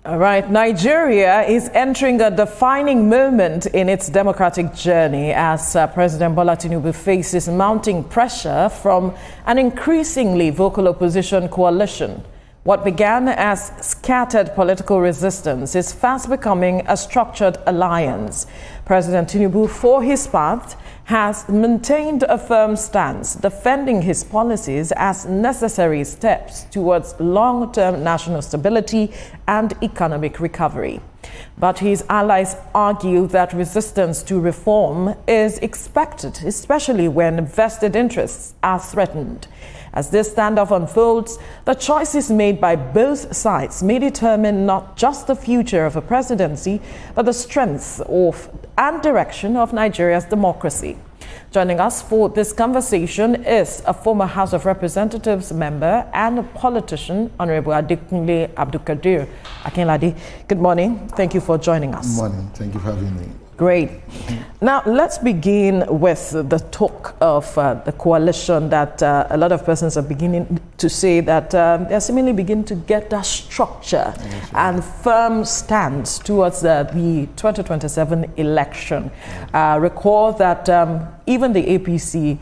All right, Nigeria is entering a defining moment in its democratic journey as President Bola Tinubu faces mounting pressure from an increasingly vocal opposition coalition. What began as scattered political resistance is fast becoming a structured alliance. President Tinubu, for his part, has maintained a firm stance, defending his policies as necessary steps towards long-term national stability and economic recovery. But his allies argue that resistance to reform is expected, especially when vested interests are threatened. As this standoff unfolds, the choices made by both sides may determine not just the future of a presidency, but the strength of and direction of Nigeria's democracy. Joining us for this conversation is a former House of Representatives member and a politician, Honorable Adekunle Abdulkadir Akinlade. Good morning. Thank you for joining us. Good morning. Thank you for having me. Great. Now, let's begin with the talk of the coalition that a lot of persons are beginning to say that they're seemingly beginning to get that structure and firm stance towards the 2027 election. Recall that even the APC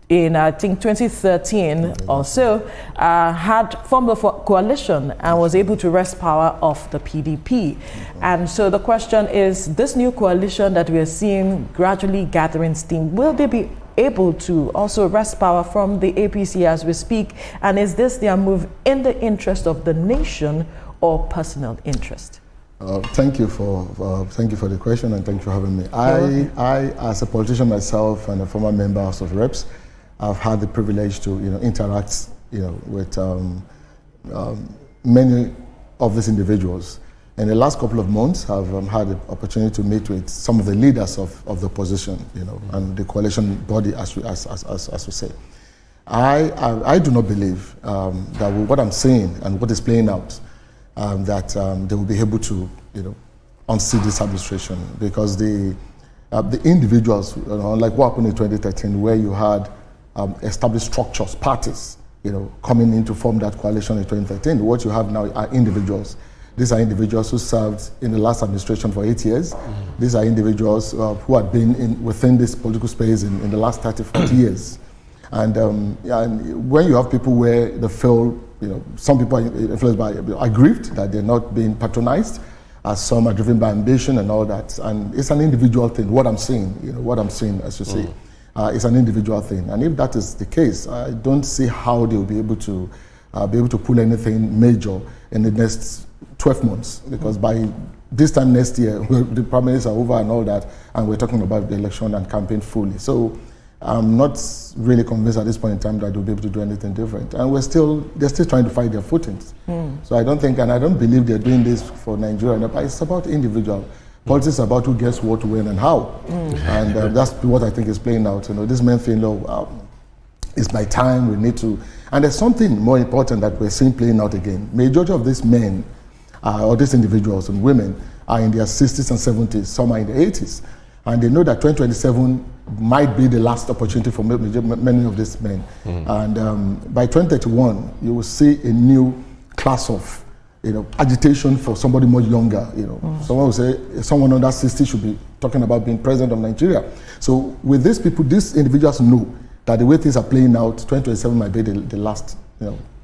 in, I think, 2013 or so, had formed a coalition and was able to wrest power off the PDP. And so the question is, this new coalition that we are seeing gradually gathering steam, will they be able to also wrest power from the APC as we speak? And is this their move in the interest of the nation or personal interest? Thank you for the question, and thank you for having me. I, as a politician myself and a former member of House of Reps, I've had the privilege to interact with many of these individuals. In the last couple of months, I've had the opportunity to meet with some of the leaders of the opposition, and the coalition body, as we say. I do not believe that with what I'm seeing and what is playing out, that they will be able to unseat this administration, because the individuals, like what happened in 2013, where you had established structures, parties, coming in to form that coalition in 2013. What you have now are individuals. These are individuals who served in the last administration for 8 years. These are individuals who had been within this political space in the last 30, 40 years. And when you have people where they feel, some people are influenced by, aggrieved that they're not being patronized, as some are driven by ambition and all that. And it's an individual thing. What I'm seeing, as you say. It's an individual thing, and if that is the case, I don't see how they will be able to pull anything major in the next 12 months. Because by this time next year, the primaries are over and all that, and we're talking about the election and campaign fully. So I'm not really convinced at this point in time that they'll be able to do anything different. And they're still trying to find their footings. So I don't think, and I don't believe they're doing this for Nigeria. But it's about individual. Politics is about who gets what, when, and how. And that's what I think is playing out. These men feel, it's my time, we need to. And there's something more important that we're seeing playing out again. Majority of these men, or these individuals and women, are in their 60s and 70s, some are in their 80s. And they know that 2027 might be the last opportunity for many of these men. And by 2031, you will see a new class of agitation for somebody more younger. Someone will say someone under 60 should be talking about being president of Nigeria. So with these people, these individuals know that the way things are playing out, 2027 might be the last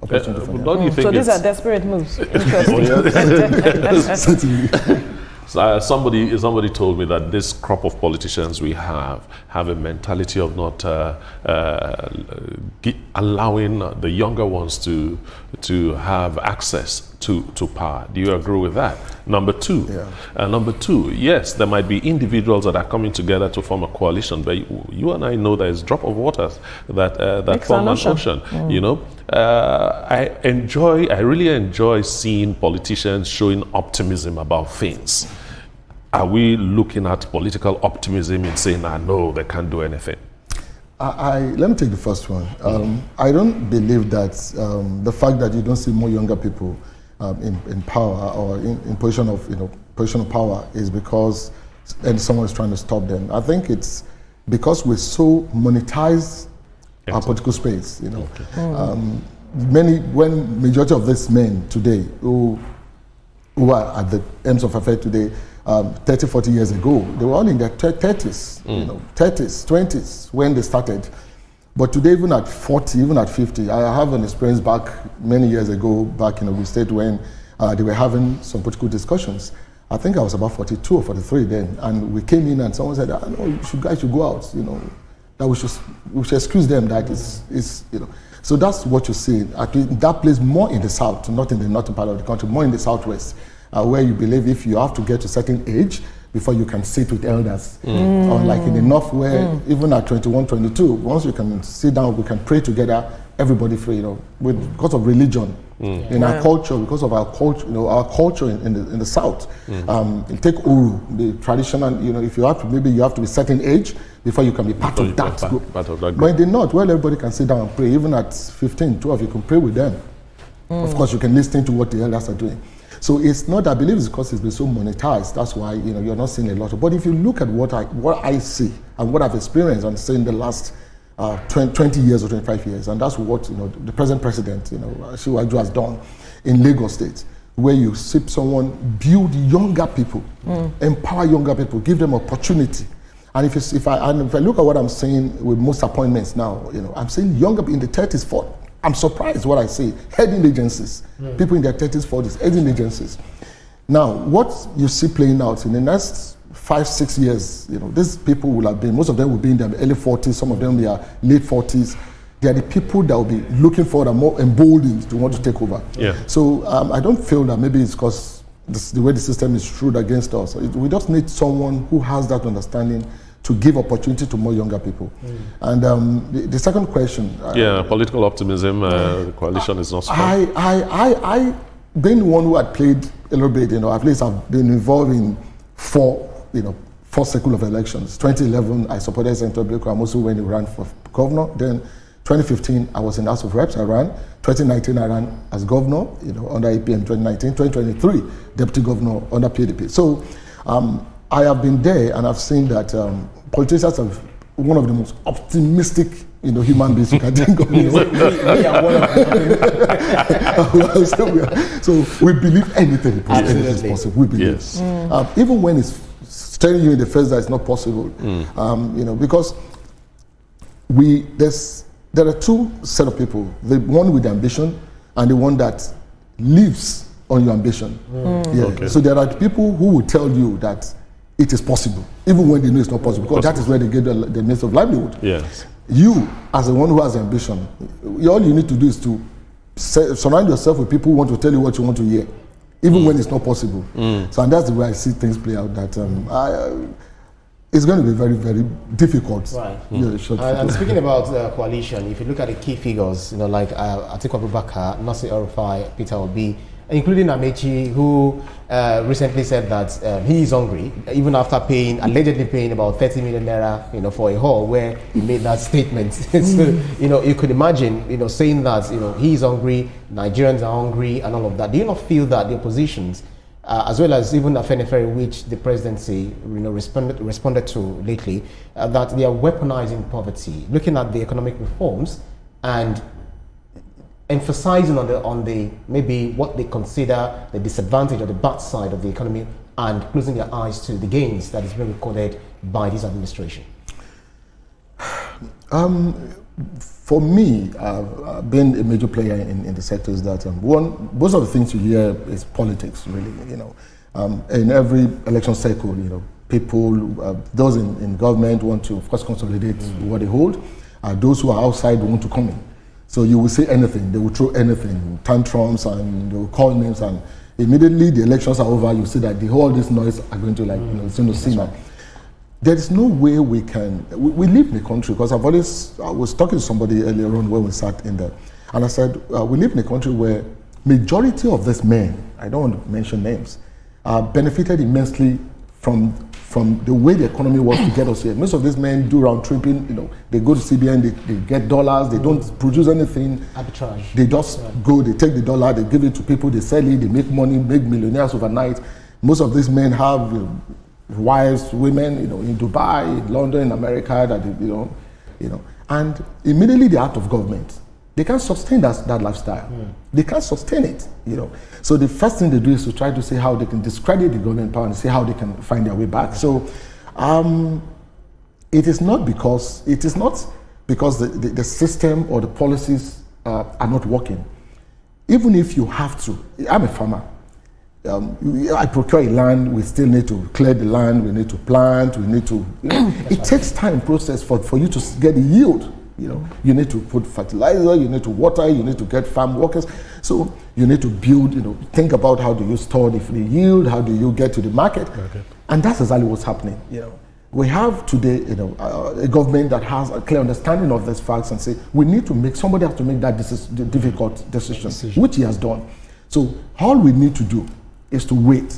opportunity for them. So these are desperate moves. Interesting. Somebody told me that this crop of politicians we have a mentality of not allowing the younger ones to have access to power. Do you agree with that? Number two, yes, there might be individuals that are coming together to form a coalition, but you and I know there is drop of waters that form an ocean. I really enjoy seeing politicians showing optimism about things. Are we looking at political optimism and saying, no, they can't do anything? Let me take the first one. I don't believe that the fact that you don't see more younger people in power or in position of power is because someone is trying to stop them. I think it's because we so monetize our political space. When majority of these men today who who are at the ends of affairs today, 30, 40 years ago, they were all in their 30s, 30s, 20s when they started. But today, even at 40, even at 50, I have an experience back many years ago, back in Ogun State, when they were having some political discussions. I think I was about 42 or 43 then, and we came in and someone said, no, you guys should go out, that we should excuse them, that is. So that's what you see. That place more in the south, not in the northern part of the country, more in the southwest, where you believe if you have to get to a certain age before you can sit with elders. Unlike in the north, where even at 21, 22, once you can sit down, we can pray together, everybody free, because of religion. In our culture, because of our culture in the south. Take Uru, the traditional, if you have to, maybe you have to be a certain age before you can be part of that group. But in the north, where everybody can sit down and pray, even at 15, 12, you can pray with them. Of course, you can listen to what the elders are doing. So it's not, I believe it's because it's been so monetized. That's why, you're not seeing a lot of, but if you look at what I see and what I've experienced and seen the last 20 years or 25 years, and that's what the present president, Asiwaju, has done in Lagos State, where you see someone build younger people, empower younger people, give them opportunity. And if I look at what I'm saying with most appointments now, I'm seeing younger people in the 30s, 40s. I'm surprised what I see. Heading agencies, people in their 30s, 40s, heading agencies. Now, what you see playing out in the next 5, 6 years, these people will have been, most of them will be in their early 40s, some of them in their late 40s. They are the people that will be looking forward and more emboldened to want to take over. So I don't feel that maybe it's because the way the system is screwed against us. We just need someone who has that understanding to give opportunity to more younger people. And the second question. Political optimism, the coalition is not strong. I being one who had played a little bit, at least I've been involved in four cycle of elections. 2011, I supported Senator Blake Amosu when he ran for governor. Then 2015, I was in the House of Reps, I ran. 2019, I ran as governor, under APM 2019. 2023, deputy governor under PDP. So I have been there and I've seen that politicians are one of the most optimistic human beings you can think of. We are one of them. So we believe anything is possible. We believe. Yes. Even when it's staring you in the face that it's not possible. Because there are two set of people: the one with ambition and the one that lives on your ambition. So there are people who will tell you that it is possible, even when they know it's not possible, because that is where they get the means of livelihood. Yes. You, as the one who has ambition, all you need to do is to surround yourself with people who want to tell you what you want to hear, even when it's not possible. So, and that's the way I see things play out. That it's going to be very, very difficult. Right. And speaking about coalition, if you look at the key figures, like Atiku Abubakar, Nasir El-Rufai, Peter Obi, including Amechi, who recently said that he is hungry, even after allegedly paying about 30 million naira, for a hall where he made that statement. So, you could imagine, saying that, he is hungry, Nigerians are hungry, and all of that. Do you not feel that the oppositions, as well as even Afenifere, which the presidency, responded to lately, that they are weaponizing poverty, looking at the economic reforms and emphasizing on the maybe what they consider the disadvantage or the bad side of the economy, and closing their eyes to the gains that is being recorded by this administration? For me, being a major player in the sector, is that most of the things you hear is politics, really. In every election cycle, people, those in government want to, of course, consolidate what they hold. Those who are outside want to come in. So you will say anything, they will throw anything, tantrums, and they will call names, and immediately the elections are over, you see that all this noise are going to simmer. There is no way we can, we live in a country, because I was talking to somebody earlier on when we sat in there, and I said, we live in a country where majority of these men, I don't want to mention names, benefited immensely from the way the economy was to get us here. Most of these men do round tripping, they go to CBN, they get dollars, they don't produce anything. Arbitrage. They just go, they take the dollar, they give it to people, they sell it, they make money, make millionaires overnight. Most of these men have wives, women, in Dubai, in London, in America, that and immediately they're out of government. They can't sustain that lifestyle. They can't sustain it, you know. So the first thing they do is to try to see how they can discredit the government power and see how they can find their way back. So it is not because the system or the policies are not working. Even if you have to, I'm a farmer. I procure a land, we still need to clear the land, we need to plant, we need to, you know, it takes time process for you to get the yield. You know, you need to put fertilizer, you need to water, you need to get farm workers. So you need to build, you know, think about how do you store the yield, how do you get to the market. Okay. And that's exactly what's happening. You know, we have today, you know, a government that has a clear understanding of these facts and say, somebody has to make that difficult decision, which he has done. So all we need to do is to wait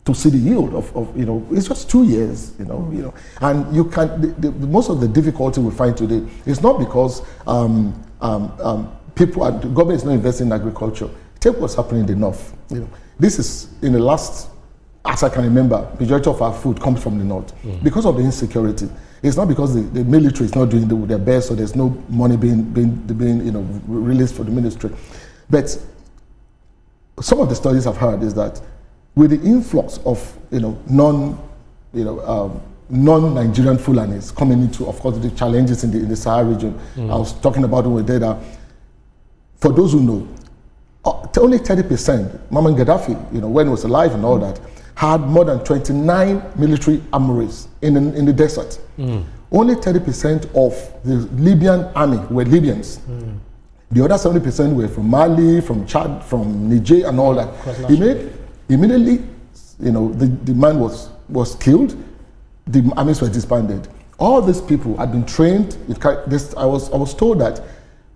to see the yield of you know, it's just 2 years, you know, and you can. Most of the difficulty we find today is not because the government is not investing in agriculture. Take what's happening in the north. You know, this is in the last, as I can remember, majority of our food comes from the north because of the insecurity. It's not because the military is not doing their best, so there's no money being you know, released for the ministry, but some of the studies I've heard is that with the influx of, you know, non-Nigerian Fulanis coming into, of course, the challenges in the Sahel region. I was talking about it with data. For those who know, only 30%, Muammar Gaddafi, you know, when he was alive and all that, had more than 29 military armories in the desert. Only 30% of the Libyan army were Libyans. The other 70% were from Mali, from Chad, from Niger, and all that. Immediately, you know, the man was killed. The armies were disbanded. All these people had been trained. I was told that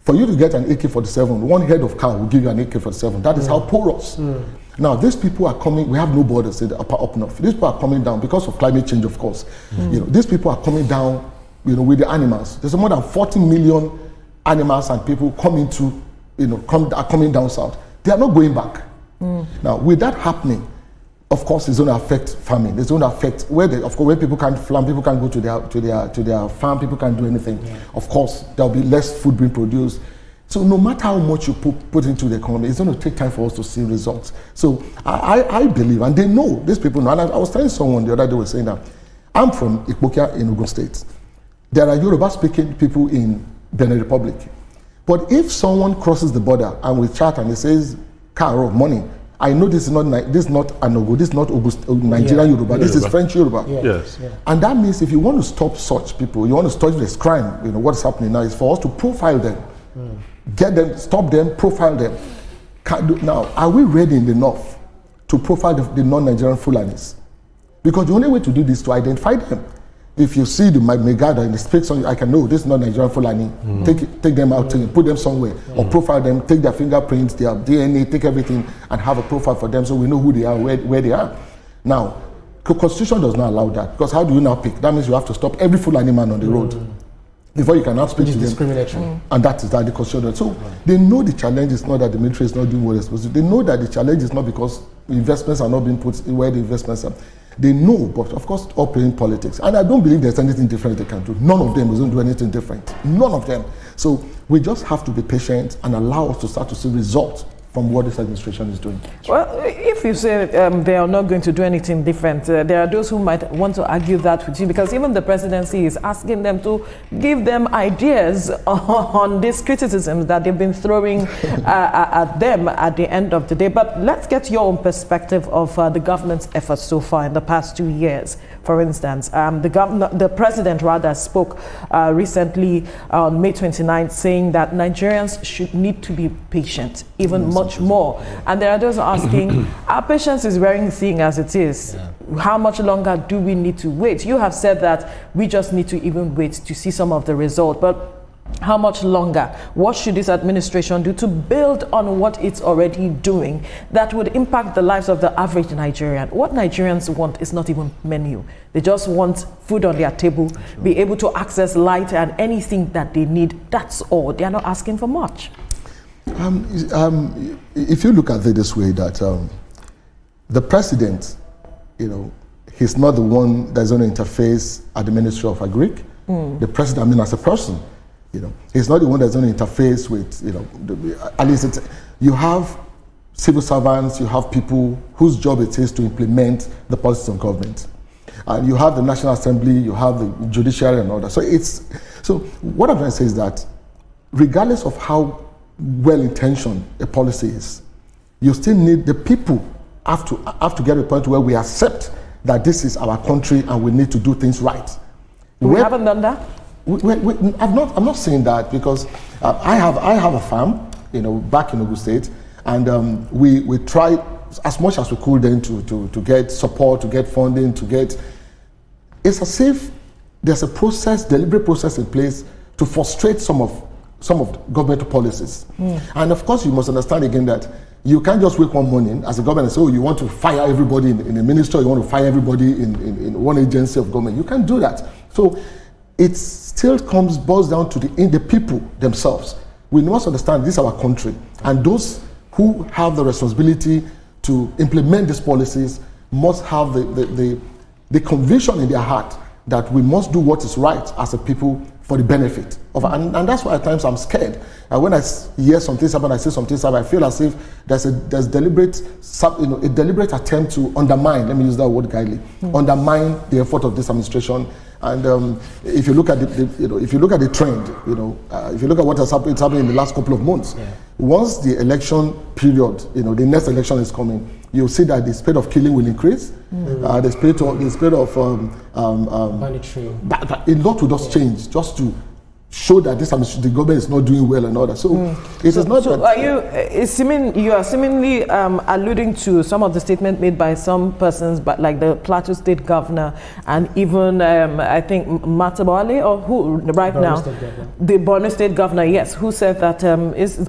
for you to get an AK-47, one head of cow will give you an AK-47. That is how porous. Now, these people are coming. We have no borders in the up north. These people are coming down because of climate change, of course. You know, these people are coming down, you know, with the animals. There's more than 40 million animals and people coming to, you know, are coming down south. They are not going back. Now, with that happening, of course, it's going to affect farming. It's going to affect when people can't farm, people can't go to their farm, people can't do anything. Of course, there'll be less food being produced. So no matter how much you put into the economy, it's going to take time for us to see results. So I believe, and they know, these people know. And I was telling someone the other day, was saying that I'm from Ikpokia in Ogun State. There are Yoruba-speaking people in Benin Republic. But if someone crosses the border and we chat and he says, car or money, I know this is not Anogo, this is not Nigerian Yoruba, this is French Yoruba. Yes. And that means if you want to stop such people, you want to stop this crime, you know, what's happening now is for us to profile them, get them, stop them, profile them. Now, are we ready in the north to profile the non-Nigerian Fulanis? Because the only way to do this is to identify them. If you see the Megada and the speaks on, I can know this is not Nigerian Fulani. Take them out, put them somewhere, or profile them, take their fingerprints, their DNA, take everything, and have a profile for them so we know who they are, where they are. Now, the Constitution does not allow that, because how do you now pick? That means you have to stop every Fulani man on the road before you can now speak to them. Discriminatory. And that is that the Constitution. So they know the challenge is not that the military is not doing what it's supposed to do. They know that the challenge is not because investments are not being put where the investments are. They know, but of course, all playing politics. And I don't believe there's anything different they can do. None of them is going to do anything different. None of them. So we just have to be patient and allow us to start to see results from what this administration is doing. Well, if you say they are not going to do anything different, there are those who might want to argue that with you, because even the presidency is asking them to give them ideas on these criticisms that they've been throwing at them at the end of the day. But let's get your own perspective of the government's efforts so far in the past 2 years. For instance, the president rather spoke recently on May 29th saying that Nigerians should need to be patient, even much more. And there are those asking, our patience is wearing thin as it is. How much longer do we need to wait? You have said that we just need to even wait to see some of the result. But how much longer? What should this administration do to build on what it's already doing that would impact the lives of the average Nigerian? What Nigerians want is not even menu. They just want food on their table, be able to access light and anything that they need. That's all. They are not asking for much. If you look at it this way, that the president, you know, he's not the one that's going to interface at the Ministry of Agric. The president, I mean, as a person, You know, he's not the one that's going to interface with, you know, at least you have civil servants, you have people whose job it is to implement the policies of government. And you have the National Assembly, you have the judiciary and all that. So what I'm trying to say is that regardless of how well-intentioned a policy is, you still need the people have to get to a point where we accept that this is our country and we need to do things right. We haven't done that? I'm not saying that because I have a farm, you know, back in Ogun State, and we tried as much as we could then to get support, to get funding, to get. It's as if there's a process, deliberate process in place to frustrate some of governmental policies. And of course, you must understand again that you can't just wake one morning as a government and say, oh, you want to fire everybody in a ministry, you want to fire everybody in one agency of government. You can't do that. So it still boils down to the people themselves. We must understand this is our country, and those who have the responsibility to implement these policies must have the conviction in their heart that we must do what is right as a people for the benefit of, and that's why at times I'm scared. When I hear some things happen, I see some things happen, I feel as if there's deliberate, a deliberate attempt to undermine. Let me use that word guidely. Undermine the effort of this administration. And if you look at if you look at the trend, if you look at what has happened, it's happening in the last couple of months. Yeah. Once the election period, the next election is coming, you'll see that the speed of killing will increase. The speed of a lot will just change, just to show that the government is not doing well and all that. So it is not. So are you are seemingly alluding to some of the statement made by some persons, but like the Plateau State Governor and even I think Matabale, or who right now, the Borno State Governor, yes, who said that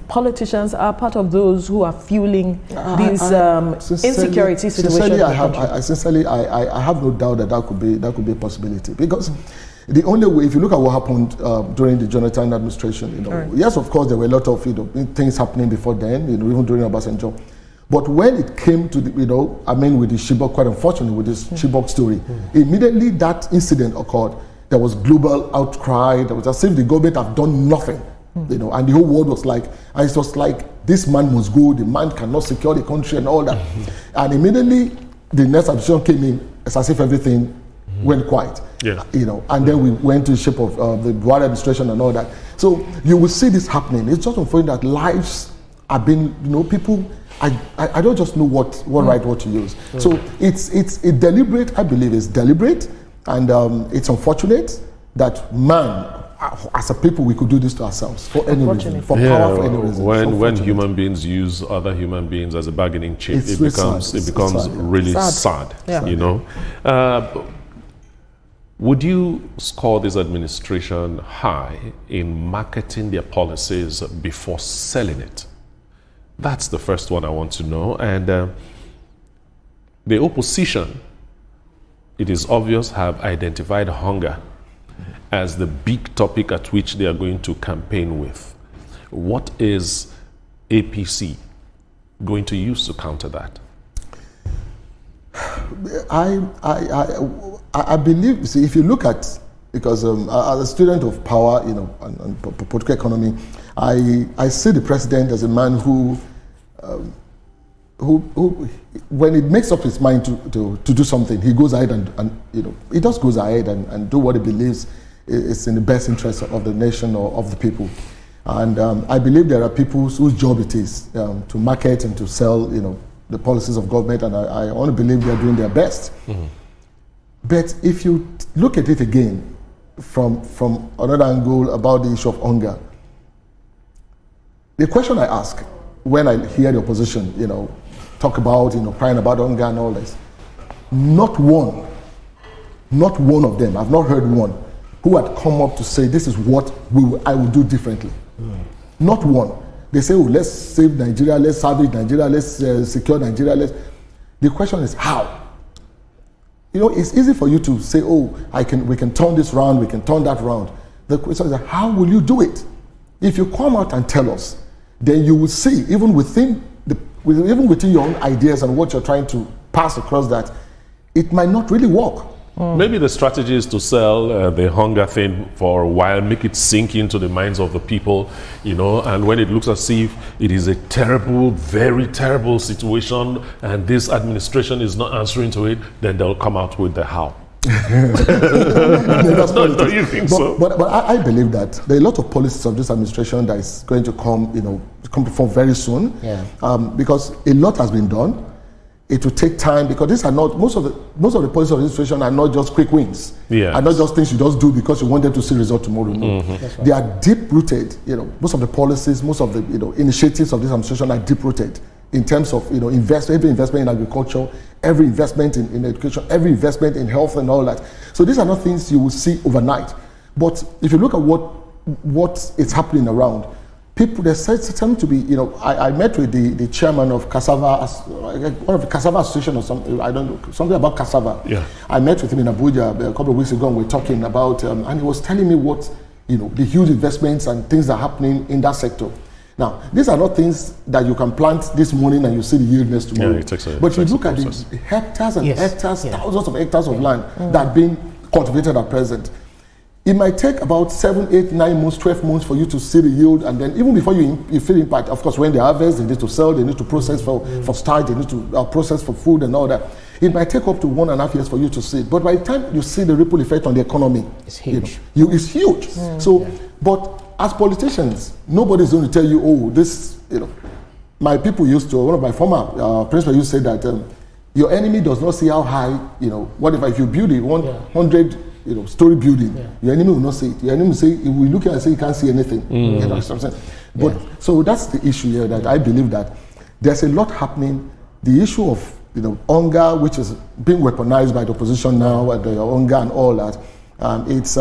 politicians are part of those who are fueling these insecurity situations. I have no doubt that could be a possibility, because the only way, if you look at what happened during the Jonathan administration, yes, of course, there were a lot of things happening before then, even during Obasanjo. But when it came to with the Chibok, quite unfortunately, with this Chibok story, immediately that incident occurred, there was global outcry. There was as if the government have done nothing, and the whole world was like, and it was like, this man must go, the man cannot secure the country and all that. And immediately the next administration came in, it's as if everything went quiet. Yeah. And then we went to the shape of the Buhari administration and all that. So you will see this happening. It's just unfortunate that lives are being, people, I don't just know what to use. So it's deliberate, I believe it's deliberate, and it's unfortunate that as a people, we could do this to ourselves for any reason, for power, for any reason. When human beings use other human beings as a bargaining chip, it becomes really sad. Yeah. Would you score this administration high in marketing their policies before selling it? That's the first one I want to know. And the opposition, it is obvious, have identified hunger as the big topic at which they are going to campaign with. What is APC going to use to counter that? I believe, see, if you look at, because as a student of power, and political economy, I see the president as a man who when it makes up his mind to do something, he goes ahead and he just goes ahead and do what he believes is in the best interest of the nation or of the people. And I believe there are people whose job it is to market and to sell, the policies of government, and I want to believe they are doing their best. But if you look at it again from another angle about the issue of hunger, the question I ask when I hear the opposition, talk about, crying about hunger and all this, not one of them, I've not heard one, who had come up to say this is what I will do differently. Not one. They say, let's save Nigeria, let's salvage Nigeria, let's secure Nigeria. The question is how? It's easy for you to say, we can turn this round, we can turn that round. The question is, how will you do it? If you come out and tell us, then you will see, even within your own ideas and what you're trying to pass across, that it might not really work. Maybe the strategy is to sell the hunger thing for a while, make it sink into the minds of the people, and when it looks as if it is a terrible, very terrible situation and this administration is not answering to it, then they'll come out with the how. Don't you think so? But I believe that there are a lot of policies of this administration that is going to come before very soon. Yeah. Because a lot has been done. It will take time because these are not most of the policies of this administration are not just quick wins. Yes. Are not just things you just do because you wanted to see result tomorrow. No. That's right. They are deep rooted. Most of the policies, most of the initiatives of this administration are deep rooted in terms of every investment in agriculture, every investment in education, every investment in health and all that. So these are not things you will see overnight. But if you look at what is happening around, people, there seems to be, I met with the chairman of Cassava, one of the Cassava Association or something, I don't know, something about Cassava. Yeah. I met with him in Abuja a couple of weeks ago and we were talking about, and he was telling me what, the huge investments and things that are happening in that sector. Now, these are not things that you can plant this morning and you see the yield next tomorrow. Yeah, it takes a but you process. look at the hectares and hectares, thousands of hectares of land that are being cultivated at present. It might take about 7, 8, 9 months, 12 months for you to see the yield, and then even before you feel impact, of course, when they harvest, they need to sell, they need to process for starch, they need to process for food and all that. It might take up to 1.5 years for you to see it, but by the time you see the ripple effect on the economy, it's huge. It's huge. But as politicians, nobody's going to tell you, oh, this, my people used to, one of my former principals used to say that your enemy does not see how high, whatever, if you build a 100 story building, your enemy will not see it. Your enemy will say, he will look at it and say he can't see anything. That's what I'm saying. But so that's the issue here, that I believe that there's a lot happening. The issue of hunger, which is being weaponized by the opposition now, and the hunger and all that, it's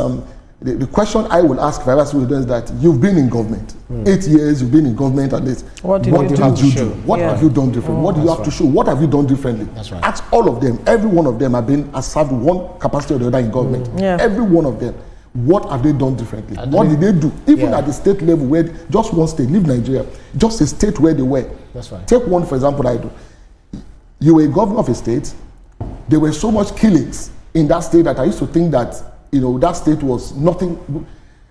the question I will ask if I ask you is that you've been in government 8 years, you've been in government at least. What did you do? What have you done different? What do you have to show? What have you done differently? That's right. Ask all of them. Every one of them has served one capacity or the other in government. Every one of them. What have they done differently? What did they do? Even at the state level, where just one state, leave Nigeria, just a state where they were. That's right. Take one, for example, I do. You were a governor of a state. There were so much killings in that state that I used to think that that state was nothing,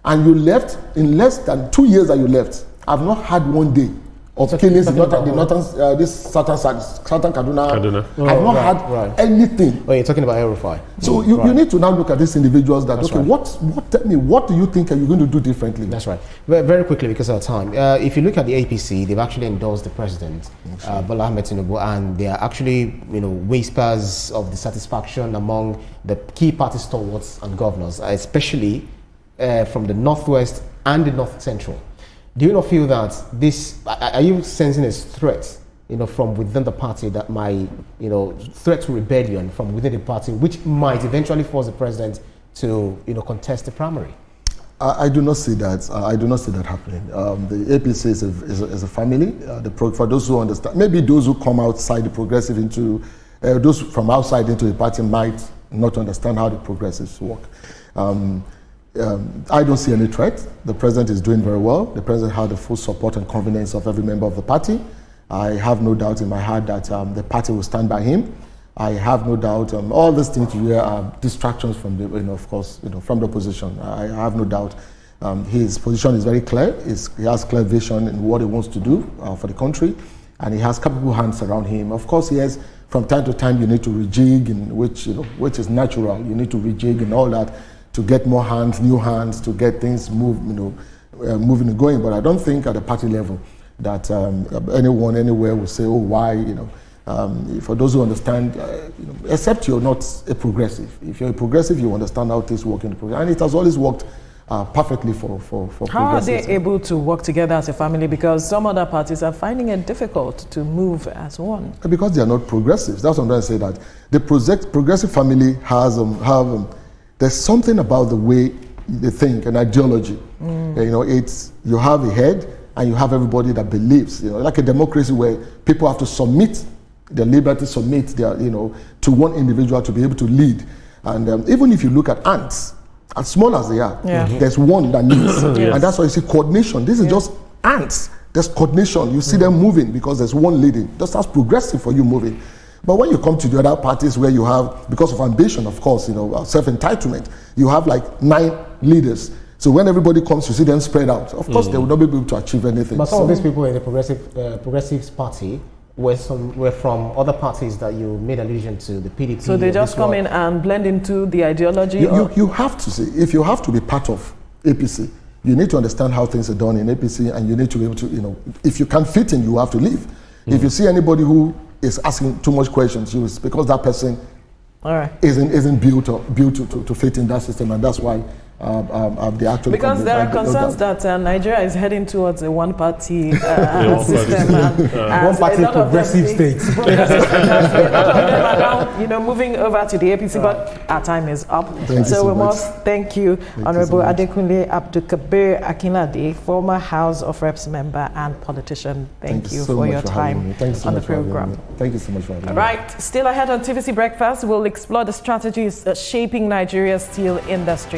and you left in less than 2 years that you left. I've not had one day of killings in this Southern Kaduna. I've not had anything. Oh, you're talking about El-Rufai. So you need to now look at these individuals that, tell me, what do you think are you going to do differently? That's right. Very quickly, because of time. If you look at the APC, they've actually endorsed the president, Bola Ahmed Tinubu, and they are actually, whispers of dissatisfaction among the key party stalwarts and governors, especially from the Northwest and the North Central. Do you not feel that this, are you sensing a threat, from within the party that might, threat to rebellion from within the party, which might eventually force the president to, contest the primary? I do not see that. I do not see that happening. The APC is a family. For those who understand, maybe those who come outside the progressive into, those from outside into the party might not understand how the progressives work. I don't see any threat. The president is doing very well. The president had the full support and confidence of every member of the party. I have no doubt in my heart that the party will stand by him. I have no doubt. All these things here are distractions from the, from the opposition. I have no doubt. His position is very clear. He has clear vision in what he wants to do for the country, and he has capable hands around him. Of course, he has. From time to time, you need to rejig, which is natural. You need to rejig and all that, to get more hands, new hands, to get things moving and going. But I don't think at the party level that anyone anywhere will say, oh, why, for those who understand, except you're not a progressive. If you're a progressive, you understand how things work in the progressive. And it has always worked perfectly for How are they able to work together as a family? Because some other parties are finding it difficult to move as one. Because they are not progressives. That's what I'm trying to say, that the progressive family has there's something about the way they think, an ideology. You have a head and you have everybody that believes, like a democracy where people have to submit their liberty, submit their, to one individual to be able to lead. And even if you look at ants, as small as they are, there's one that needs. And that's why you see coordination. This is just ants. There's coordination. You see them moving because there's one leading. That's progressive for you moving. But when you come to the other parties where you have, because of ambition, of course, self-entitlement, you have like 9 leaders. So when everybody comes, you see them spread out. Of course, they will not be able to achieve anything. But some of these people in the Progressives Party were from other parties that you made allusion to, the PDP. So they just come in and blend into the ideology? You have to see, if you have to be part of APC, you need to understand how things are done in APC, and you need to be able to, if you can't fit in, you have to leave. If you see anybody who is asking too much questions, it's because that person isn't built to fit in that system, and that's why they actually. Because there are concerns that Nigeria is heading towards a one-party system, one-party progressive state. A lot of them are now, moving over to the APC, but our time is up. So we must thank you, Honorable Adekunle Abdulkabir Akinlade, former House of Reps member and politician. Thank you for your time on the program. Thank you so much for having me. All right, still ahead on TVC Breakfast, we'll explore the strategies shaping Nigeria's steel industry.